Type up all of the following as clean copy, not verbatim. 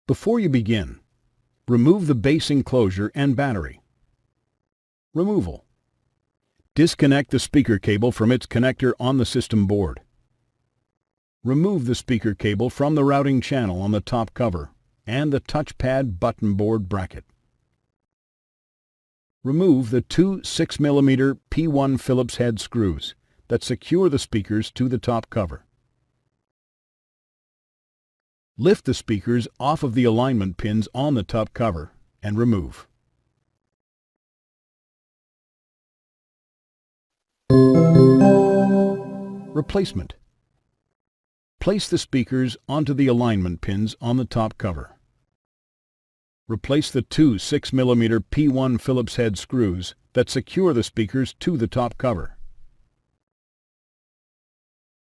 Before you begin, remove the base enclosure and battery. Removal. Disconnect the speaker cable from its connector on the system board. Remove the speaker cable from the routing channel on the top cover and the touchpad button board bracket. Remove the two 6mm P1 Phillips head screws that secure the speakers to the top cover. Lift the speakers off of the alignment pins on the top cover and remove. Replacement. Place the speakers onto the alignment pins on the top cover. Replace the two 6mm P1 Phillips head screws that secure the speakers to the top cover.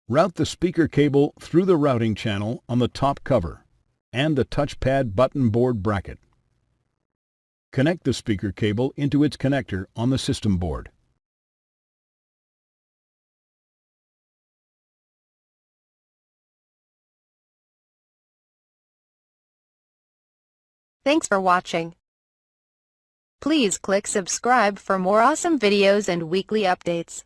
Route the speaker cable through the routing channel on the top cover and the touchpad button board bracket. Connect the speaker cable into its connector on the system board. Thanks for watching. Please click subscribe for more awesome videos and weekly updates.